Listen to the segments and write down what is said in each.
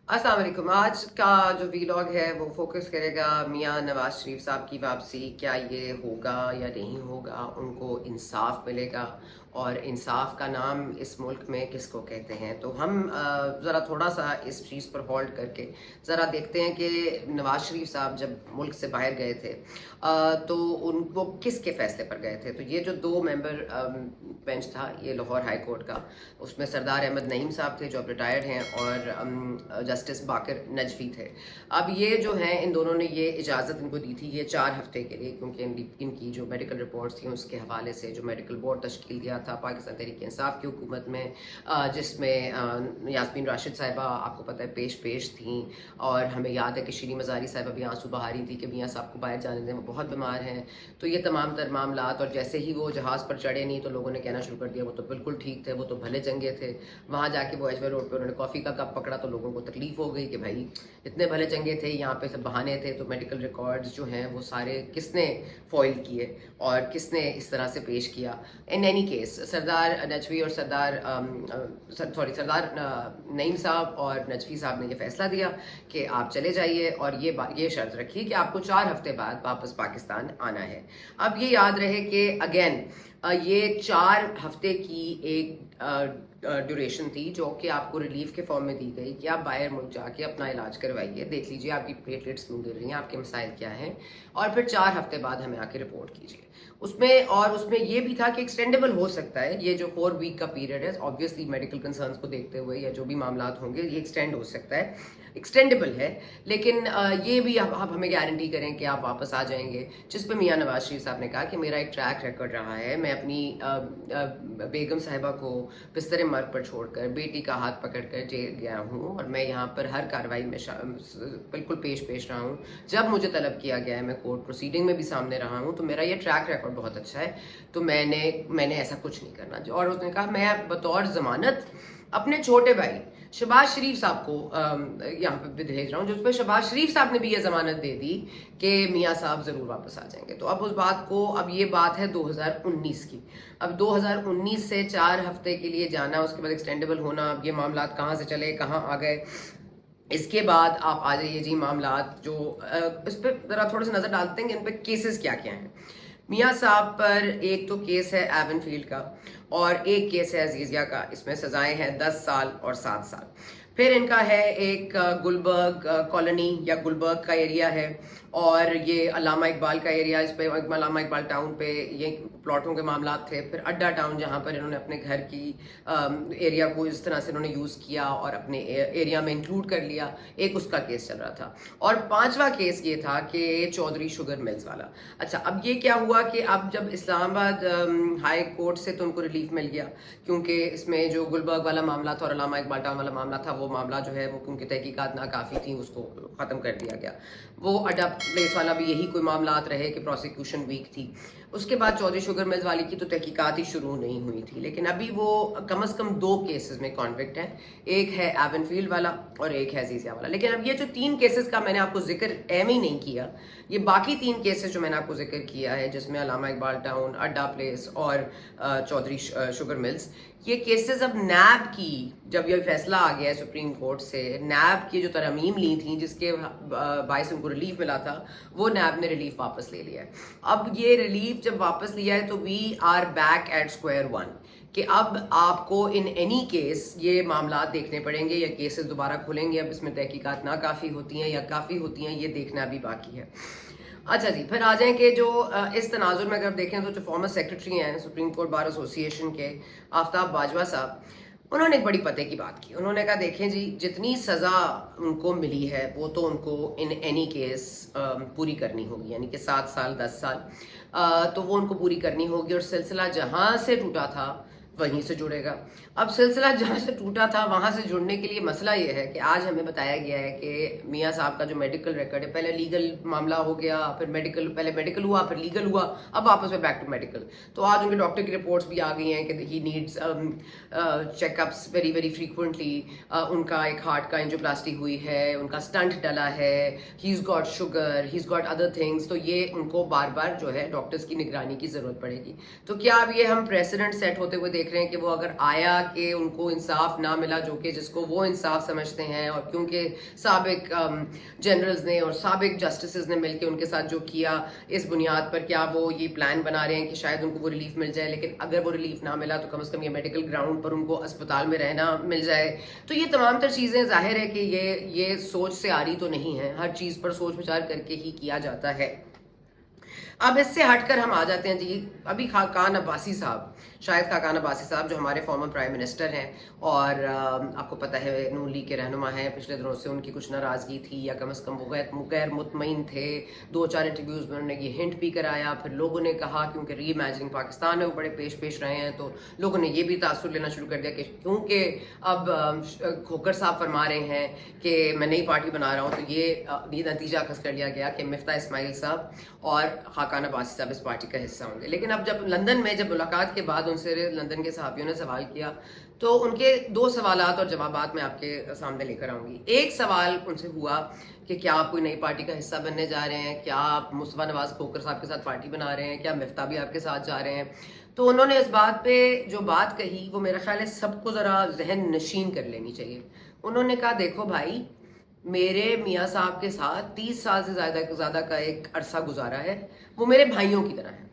अस्सलाम वालेकुम। आज का जो वीलॉग है वो फोकस करेगा मियां नवाज शरीफ साहब की वापसी। क्या ये होगा या नहीं होगा, उनको इंसाफ मिलेगा, और इंसाफ का नाम इस मुल्क में किसको कहते हैं। तो हम ज़रा थोड़ा सा इस चीज़ पर होल्ड करके ज़रा देखते हैं कि नवाज शरीफ साहब जब मुल्क से बाहर गए थे तो वो किसके फैसले पर गए थे। तो ये जो 2 मेंबर बेंच था ये लाहौर हाई कोर्ट का, उसमें सरदार अहमद नईम साहब थे जो अब रिटायर्ड हैं, और जस्टिस बाकर नजफी थे। अब ये जो हैं इन दोनों ने ये इजाज़त इनको दी थी ये 4 हफ्ते के लिए, क्योंकि इनकी जो मेडिकल रिपोर्ट्स थी उसके हवाले से जो मेडिकल बोर्ड तश्कील दिया था पाकिस्तान तहरीक इंसाफ की हुकूमत में, जिसमें यास्मीन राशिद साहिबा आपको पता है पेश थी, और हमें याद है कि शीरी मज़ारी साहिबा भी आंसू बहा रही थी कि मियाँ साहब को बाहर जाने दें, वो बहुत बीमार हैं। तो ये तमाम तर मामलात, और जैसे ही वो जहाज़ पर चढ़े नहीं तो लोगों ने कहना शुरू कर दिया वो तो बिल्कुल ठीक थे, वो तो भले चंगे थे। वहाँ जाके वो एजवे रोड पर उन्होंने कॉफ़ी का कप पकड़ा तो लोगों को तकलीफ हो गई कि भाई इतने भले चंगे थे, यहाँ पे सब बहाने थे। तो मेडिकल रिकॉर्ड्स जो हैं वो सारे किसने फॉइल किए और किसने इस तरह से पेश किया। इन एनी केस सरदार नजफी और सरदार नईम साहब और नजफी साहब ने ये फैसला दिया कि आप चले जाइए, और ये शर्त रखी कि आपको 4 हफ्ते बाद वापस पाकिस्तान आना है। अब ये याद रहे कि अगेन ये 4 हफ्ते की एक ड्यूरेशन थी जो कि आपको रिलीफ के फॉर्म में दी गई कि आप बाहर मुल्क जाके अपना इलाज करवाइए, देख लीजिए आपकी प्लेटलेट्स क्यों गिर रही हैं, आपके मसाइल क्या हैं, और फिर 4 हफ्ते बाद हमें आके रिपोर्ट कीजिए। उसमें ये भी था कि एक्सटेंडेबल हो सकता है, ये जो 4 वीक का पीरियड है ऑब्वियसली मेडिकल कंसर्न्स को देखते हुए या जो भी मामलात होंगे ये एक्सटेंड हो सकता है, एक्सटेंडेबल है। लेकिन ये भी आप हमें गारंटी करें कि आप वापस आ जाएंगे, जिस पे मियां नवाज शरीफ साहब ने कहा कि मेरा एक ट्रैक रिकॉर्ड रहा है, मैं अपनी बेगम साहिबा को बिस्तर मर्ग पर छोड़कर बेटी का हाथ पकड़कर जेल गया हूँ, और मैं यहाँ पर हर कार्रवाई में बिल्कुल पेश रहा हूँ। जब मुझे तलब किया गया है मैं कोर्ट प्रोसीडिंग में भी सामने रहा हूँ, तो मेरा ये ट्रैक रिकॉर्ड बहुत अच्छा है, तो मैंने ऐसा कुछ नहीं करना। और उसने कहा मैं बतौर जमानत अपने छोटे भाई शहबाज शरीफ साहब को यहाँ पे भेज रहा हूँ, जिस पर शहबाज शरीफ साहब ने भी ये जमानत दे दी कि मियाँ साहब ज़रूर वापस आ जाएंगे। तो अब उस बात को, अब ये बात है 2019 की, अब 2019 से 4 हफ्ते के लिए जाना, उसके बाद एक्सटेंडेबल होना, अब ये मामलात कहाँ से चले कहाँ आ गए। इसके बाद आप आ जाइए जी मामलात जो इस पर ज़रा थोड़ा सा नज़र डालते हैं कि इन पर केसेस क्या क्या हैं। मियाँ साहब पर एक तो केस है एवन फील्ड का, और एक केस है अजीजिया का, इसमें सजाएं हैं 10 साल और 7 साल। फिर इनका है एक गुलबर्ग कॉलोनी या गुलबर्ग का एरिया है, और ये अल्लामा इकबाल का एरिया, इस पे अल्लामा इकबाल टाउन पे ये प्लॉटों के मामलात थे। फिर अड्डा टाउन जहाँ पर इन्होंने अपने घर की एरिया को इस तरह से इन्होंने यूज़ किया और अपने एरिया में इंक्लूड कर लिया, एक उसका केस चल रहा था। और 5वां केस ये था कि चौधरी शुगर मिल्स वाला। अच्छा, अब ये क्या हुआ कि अब जब इस्लामाबाद हाई कोर्ट से तो उनको रिलीफ मिल गया, क्योंकि इसमें जो गुलबर्ग वाला मामला था और अल्लामा इकबाल टाउन वाला मामला था, वो मामला जो है वो क्योंकि तहकीकात नाकाफ़ी थी उसको ख़त्म कर दिया गया। वो अड्डा प्लेस वाला भी यही कोई मामलात रहे कि प्रोसिक्यूशन वीक थी। उसके बाद चौधरी शुगर मिल्स वाली की तो तहकीकात ही शुरू नहीं हुई थी, लेकिन अभी वो कम अज़ कम 2 केसेस में कॉन्विक्ट हैं, एक है एवनफील्ड वाला और एक है अजीजिया वाला। लेकिन अब ये जो 3 केसेस का मैंने आपको जिक्र एम ही नहीं किया, ये बाकी 3 केसेस जो मैंने आपको जिक्र किया है, जिसमें अल्लामा इकबाल टाउन, अड्डा प्लेस और चौधरी शुगर मिल्स, ये केसेस अब नैब की, जब ये फैसला आ गया है सुप्रीम कोर्ट से, नैब की जो तरमीम ली थी जिसके बायस उनको रिलीफ मिला था, वो नैब ने रिलीफ वापस ले लिया है। अब ये रिलीफ जब वापस लिया है तो we are back at square one, कि अब आपको इन एनी केस ये मामला देखने पड़ेंगे या केसेस दोबारा खुलेंगे। अब इसमें तहकीकात ना काफ़ी होती हैं या काफ़ी होती हैं, ये देखना भी बाकी है। अच्छा जी, फिर आ जाएं कि जो इस तनाजुर में अगर देखें तो जो फॉर्मर सेक्रेटरी हैं सुप्रीम कोर्ट बार एसोसिएशन के आफ्ताब बाजवा साहब, उन्होंने एक बड़ी पते की बात की। उन्होंने कहा देखें जी, जितनी सज़ा उनको मिली है वो तो उनको इन एनी केस पूरी करनी होगी, यानी कि 7 साल 10 साल तो वो उनको पूरी करनी होगी, और सिलसिला जहाँ से टूटा था वहीं से जुड़ेगा। अब सिलसिला जहाँ से टूटा था वहाँ से जुड़ने के लिए मसला ये है कि आज हमें बताया गया है कि मियाँ साहब का जो मेडिकल रिकॉर्ड है, पहले लीगल मामला हो गया, फिर मेडिकल, पहले मेडिकल हुआ फिर लीगल हुआ, अब वापस में बैक टू मेडिकल। तो आज उनके डॉक्टर की रिपोर्ट्स भी आ गई हैं कि he needs checkups very very frequently, उनका एक हार्ट का एंजियोप्लास्टी हुई है, उनका स्टंट डला है, he is got sugar, he is got other things, तो ये उनको बार बार जो है डॉक्टर्स की निगरानी की ज़रूरत पड़ेगी। तो क्या अब ये हम प्रेसिडेंट सेट होते हुए देख देख रहे हैं कि वो अगर आया कि उनको इंसाफ ना मिला, जो कि जिसको वो इंसाफ समझते हैं, और क्योंकि साबिक जनरल्स ने और साबिक जस्टिसेस ने मिलकर उनके साथ जो किया, इस बुनियाद पर क्या वो ये प्लान बना रहे हैं कि शायद उनको वो रिलीफ मिल जाए, लेकिन अगर वो रिलीफ ना मिला तो कम से कम ये मेडिकल ग्राउंड पर उनको अस्पताल में रहना मिल जाए। तो ये तमाम तर चीज़ें ज़ाहिर है कि ये सोच से आ रही तो नहीं है, हर चीज़ पर सोच विचार करके ही किया जाता है। अब इससे हटकर हम आ जाते हैं जी, अभी खाकान अब्बासी साहब, शायद खाकान अब्बासी साहब जो हमारे फॉर्मर प्राइम मिनिस्टर हैं और आपको पता है नून लीग के रहनुमा हैं, पिछले दिनों से उनकी कुछ नाराज़गी थी या कम से कम वो गैर मुतमईन थे। 2-4 इंटरव्यूज़ में उन्होंने ये हिंट भी कराया, फिर लोगों ने कहा क्योंकि री इमेजिनिंग पाकिस्तान में वो बड़े पेश रहे हैं तो लोगों ने ये भी तासुर लेना शुरू कर दिया कि क्योंकि अब खोकर साहब फरमा रहे हैं कि मैं नई पार्टी बना रहा हूँ, तो ये नतीजा अखज़ कर लिया गया कि मिफ्ता इस्माइल साहब और खाकान अब्बासी साहब इस पार्टी का हिस्सा होंगे। लेकिन अब जब लंदन में जब मुलाकात के बाद उनसे लंदन के सहाफ़ियों ने सवाल किया तो उनके 2 सवालात और जवाबात मैं आपके सामने लेकर आऊँगी। एक सवाल उनसे हुआ कि क्या आप कोई नई पार्टी का हिस्सा बनने जा रहे हैं, क्या आप मुस्तफा नवाज खोकर साहब के साथ पार्टी बना रहे हैं, क्या मिफ्ता भी आपके साथ जा रहे हैं। तो उन्होंने इस बात पे जो बात कही वो मेरा ख्याल है सबको ज़रा जहन नशीन कर लेनी चाहिए। उन्होंने कहा देखो भाई, मेरे मियाँ साहब के साथ 30 साल से ज़्यादा का एक अरसा गुजारा है, वो मेरे भाइयों की तरह है।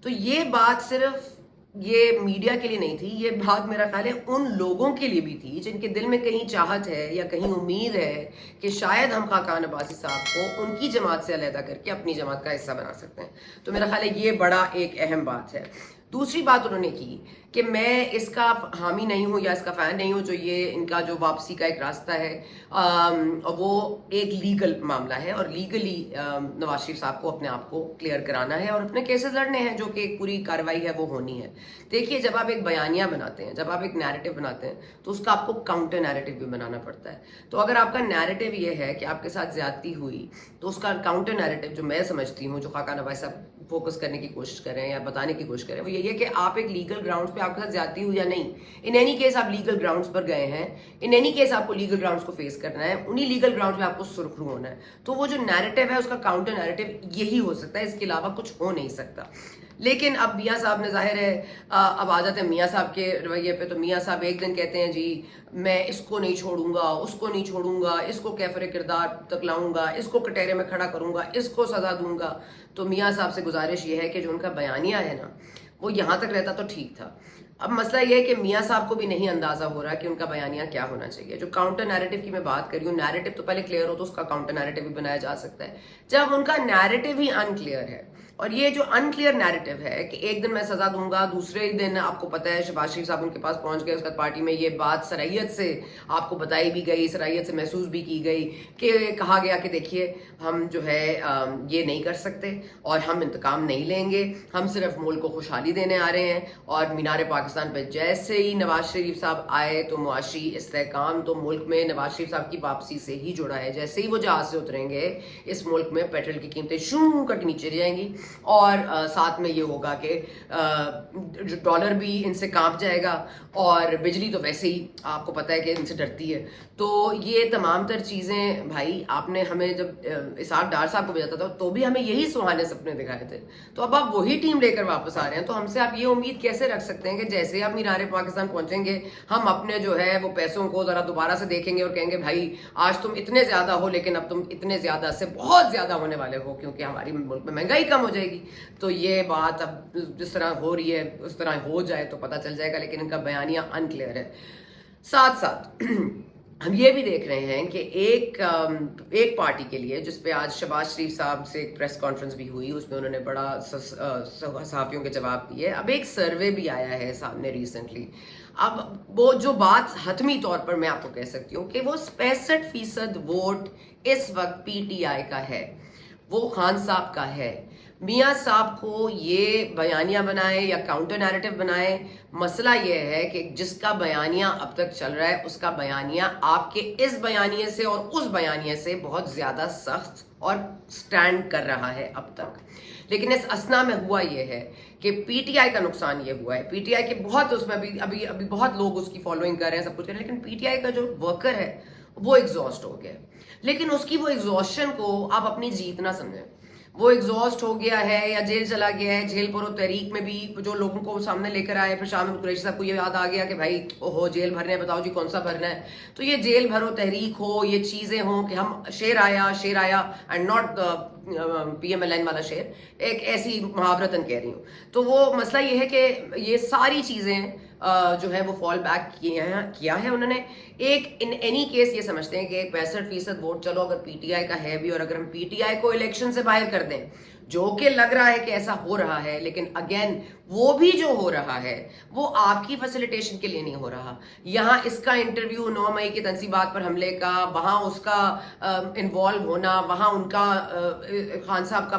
तो ये बात सिर्फ ये मीडिया के लिए नहीं थी, ये बात मेरा ख्याल है उन लोगों के लिए भी थी जिनके दिल में कहीं चाहत है या कहीं उम्मीद है कि शायद हम खाकान अब्बासी साहब को उनकी जमात से अलहदा करके अपनी जमात का हिस्सा बना सकते हैं। तो मेरा ख्याल है ये बड़ा एक अहम बात है। दूसरी बात उन्होंने की कि मैं इसका हामी नहीं हूँ या इसका फ़ैन नहीं हूँ जो ये इनका जो वापसी का एक रास्ता है, और वो एक लीगल मामला है और लीगली नवाज शरीफ साहब को अपने आप को क्लियर कराना है और अपने केसेस लड़ने हैं, जो कि एक पूरी कार्रवाई है वो होनी है। देखिए, जब आप एक बयानिया बनाते हैं, जब आप एक नैरेटिव बनाते हैं तो उसका आपको काउंटर नैरेटिव भी बनाना पड़ता है। तो अगर आपका नैरेटिव ये है कि आपके साथ ज्यादती हुई तो उसका काउंटर नैरेटिव जो मैं समझती हूँ, जो खाकान अब्बासी साहब फोकस करने की कोशिश कर रहे हैं या बताने की कोशिश कर रहे हैं, वो यही है कि आप एक लीगल ग्राउंड्स पे आपके साथ ज्यादती हुई या नहीं, इन एनी केस आप लीगल ग्राउंड्स पर गए हैं, इन एनी केस आपको लीगल ग्राउंड्स को फेस करना है, उन्हीं लीगल ग्राउंड्स में आपको सुरखरू होना है। तो वो जो नैरेटिव है उसका काउंटर नैरेटिव यही हो सकता है, इसके अलावा कुछ हो नहीं सकता। लेकिन अब मियाँ साहब ने ज़ाहिर है अब आ जाते हैं मियाँ साहब के रवैये पे। तो मियाँ साहब एक दिन कहते हैं जी मैं इसको नहीं छोड़ूंगा, उसको नहीं छोड़ूंगा, इसको कैफरे किरदार तक लाऊंगा, इसको कटहरे में खड़ा करूंगा, इसको सजा दूंगा। तो मियाँ साहब से गुजारिश ये है कि जो उनका बयानिया है ना, वो यहाँ तक रहता तो ठीक था। अब मसला ये है कि मियाँ साहब को भी नहीं अंदाजा हो रहा कि उनका बयानिया क्या होना चाहिए। जो काउंटर नैरेटिव की मैं बात कर रही हूँ, नैरेटिव तो पहले क्लियर हो तो उसका काउंटर नैरेटिव भी बनाया जा सकता है। जब उनका नैरेटिव ही अनक्लियर है, और ये जो अनक्लियर नैरेटिव है कि एक दिन मैं सजा दूंगा, दूसरे दिन आपको पता है शहबाज शरीफ साहब उनके पास पहुंच गए, उसके बाद पार्टी में ये बात सराहियत से आपको बताई भी गई, सराहियत से महसूस भी की गई कि कहा गया कि देखिए हम जो है ये नहीं कर सकते और हम इंतकाम नहीं लेंगे, हम सिर्फ मुल्क को खुशहाली देने आ रहे हैं। और मीनार पाकिस्तान पर जैसे ही नवाज शरीफ साहब आए तो मुआशी इस्तेहकाम तो मुल्क में नवाज शरीफ साहब की वापसी से ही जुड़ा है। जैसे ही वो जहाज से उतरेंगे इस मुल्क में पेट्रोल की कीमतें शू करके नीचे जाएंगी और साथ में ये होगा कि डॉलर भी इनसे कांप जाएगा और बिजली तो वैसे ही आपको पता है कि इनसे डरती है। तो ये तमाम तर चीज़ें भाई आपने हमें जब इसहाक डार साहब को भेजा था तो भी हमें यही सुहाने सपने दिखाए थे। तो अब आप वही टीम लेकर वापस आ रहे हैं, तो हमसे आप ये उम्मीद कैसे रख सकते हैं कि जैसे आप मीनार पाकिस्तान पहुंचेंगे हम अपने जो है वो पैसों को ज़रा दोबारा से देखेंगे और कहेंगे भाई आज तुम इतने ज़्यादा हो लेकिन अब तुम इतने ज़्यादा से बहुत ज़्यादा होने वाले हो क्योंकि हमारी मुल्क में महंगाई कम हो जाएगी। तो ये बात अब जिस तरह हो रही है उस तरह हो जाए तो पता चल जाएगा, लेकिन इनका बयानिया अनक्लियर है। साथ साथ हम ये भी देख रहे हैं कि एक पार्टी के लिए जिस पे आज शहबाज शरीफ साहब से एक प्रेस कॉन्फ्रेंस भी हुई, उसमें उन्होंने बड़ा सहाफ़ियों के जवाब दिए। अब एक सर्वे भी आया है सामने रिसेंटली। अब वो जो बात हतमी तौर पर मैं आपको कह सकती हूँ कि वो 65% वोट इस वक्त PTI का है, वो खान साहब का है। मियाँ साहब को ये बयानिया बनाए या काउंटर नैरेटिव बनाए, मसला ये है कि जिसका बयानिया अब तक चल रहा है उसका बयानिया आपके इस बयानिए से और उस बयानिए से बहुत ज़्यादा सख्त और स्टैंड कर रहा है अब तक। लेकिन इस असना में हुआ ये है कि PTI का नुकसान ये हुआ है, PTI के बहुत उसमें अभी बहुत लोग उसकी फॉलोइंग कर रहे हैं, सब कुछ कर रहे हैं, लेकिन PTI का जो वर्कर है वो एग्जॉस्ट हो गया। लेकिन उसकी वो एग्जॉस्शन को आप अपनी जीत ना समझें। وہ ایگزاسٹ ہو گیا ہے یا جیل چلا گیا ہے. جیل پر تحریک میں بھی جو لوگوں کو سامنے لے کر آئے, پھر شاہ محمود قریشی صاحب کو یہ یاد آ گیا کہ بھائی اوہو جیل بھرنے بتاؤ جی کون سا بھرنا ہے. تو یہ جیل بھرو تحریک ہو, یہ چیزیں ہوں کہ ہم شیر آیا اینڈ ناٹ PMLN والا شیر, ایک ایسی محاورتاً کہہ رہی ہوں. تو وہ مسئلہ یہ ہے کہ یہ ساری چیزیں جو ہے وہ فال بیک کیا ہے انہوں نے. ایک ان اینی کیس یہ سمجھتے ہیں کہ 65% ووٹ چلو اگر PTI کا ہے بھی, اور اگر ہم PTI کو الیکشن سے باہر کر دیں, جو کہ لگ رہا ہے کہ ایسا ہو رہا ہے, لیکن اگین وہ بھی جو ہو رہا ہے وہ آپ کی فیسیلیٹیشن کے لیے نہیں ہو رہا. یہاں اس کا انٹرویو 9 مئی کی تنصیبات پر حملے کا, وہاں اس کا انوالو ہونا, وہاں ان کا خان صاحب کا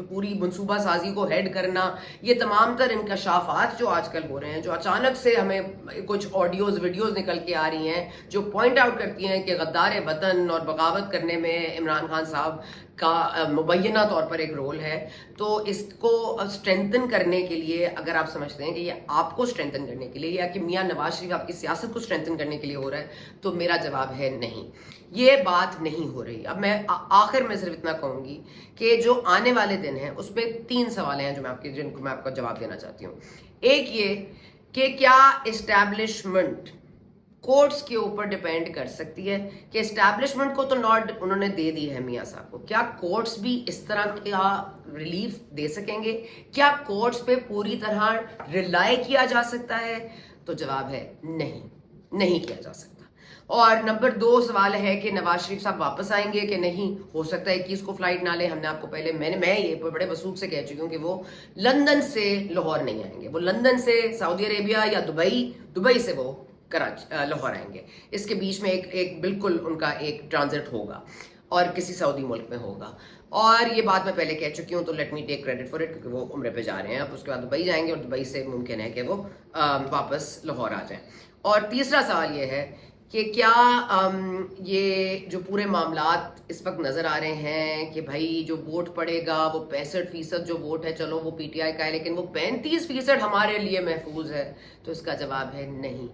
پوری منصوبہ سازی کو ہیڈ کرنا, یہ تمام تر انکشافات جو آج کل ہو رہے ہیں, جو اچانک سے ہمیں کچھ آڈیوز ویڈیوز نکل کے آ رہی ہیں جو پوائنٹ آؤٹ کرتی ہیں کہ غدار وطن اور بغاوت کرنے میں عمران خان صاحب کا مبینہ طور پر ایک رول ہے. تو اس کو اسٹرینتھن کرنے کے لیے اگر آپ سمجھتے ہیں کہ یہ آپ کو اسٹرینتھن کرنے کے لیے یا کہ میاں نواز شریف آپ کی سیاست کو اسٹرینتھن کرنے کے لیے ہو رہا ہے, تو میرا جواب ہے نہیں, یہ بات نہیں ہو رہی. اب میں آخر میں صرف اتنا کہوں گی کہ جو آنے والے دن ہیں اس میں 3 سوال ہیں جن کو میں آپ کو جواب دینا چاہتی ہوں. ایک یہ کہ کیا اسٹیبلشمنٹ کورٹس کے اوپر ڈیپینڈ کر سکتی ہے, کہ اسٹیبلشمنٹ کو تو نوٹ انہوں نے دے دی ہے میاں صاحب کو, کیا کورٹس بھی اس طرح کا ریلیف دے سکیں گے؟ کیا کورٹس پہ پوری طرح ریلائی کیا جا سکتا ہے؟ تو جواب ہے نہیں کیا جا سکتا. اور نمبر 2 سوال ہے کہ نواز شریف صاحب واپس آئیں گے کہ نہیں. ہو سکتا ہے 21 کو فلائٹ نہ لیں. ہم نے آپ کو پہلے میں یہ بڑے وثوق سے کہہ چکی ہوں کہ وہ لندن سے لاہور نہیں آئیں گے, وہ لندن سے سعودی عربیہ یا دبئی سے وہ لاہور آئیں گے. اس کے بیچ میں ایک بالکل ان کا ایک ٹرانزٹ ہوگا اور کسی سعودی ملک میں ہوگا. اور یہ بات میں پہلے کہہ چکی ہوں, تو let me take credit for it, کیونکہ وہ عمرے پہ جا رہے ہیں. اب اس کے بعد دبئی جائیں گے اور دبئی سے ممکن ہے کہ وہ واپس لاہور آ جائیں. اور تیسرا سوال یہ ہے کہ کیا یہ جو پورے معاملات اس وقت نظر آ رہے ہیں کہ بھائی جو ووٹ پڑے گا وہ 65% جو ووٹ ہے چلو وہ PTI کا ہے, لیکن وہ 35% ہمارے لیے محفوظ ہے. تو اس کا جواب ہے نہیں.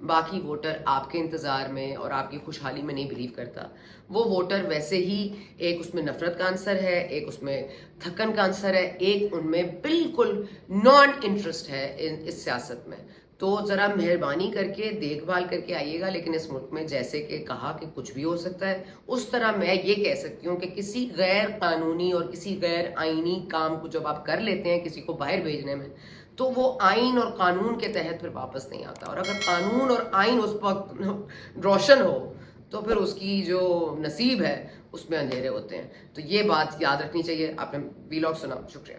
باقی ووٹر آپ کے انتظار میں اور آپ کی خوشحالی میں نہیں بلیو کرتا. وہ ووٹر ویسے ہی ایک اس میں نفرت کا عنصر ہے, ایک اس میں تھکن کا عنصر ہے, ایک ان میں بالکل نان انٹرسٹ ہے اس سیاست میں. تو ذرا مہربانی کر کے دیکھ بھال کر کے آئیے گا. لیکن اس ملک میں جیسے کہ کہا کہ کچھ بھی ہو سکتا ہے, اس طرح میں یہ کہہ سکتی ہوں کہ کسی غیر قانونی اور کسی غیر آئینی کام کو جب آپ کر لیتے ہیں کسی کو باہر بھیجنے میں, تو وہ آئین اور قانون کے تحت پھر واپس نہیں آتا. اور اگر قانون اور آئین اس وقت روشن ہو تو پھر اس کی جو نصیب ہے اس میں اندھیرے ہوتے ہیں. تو یہ بات یاد رکھنی چاہیے. آپ نے ویلاگ سنا, شکریہ.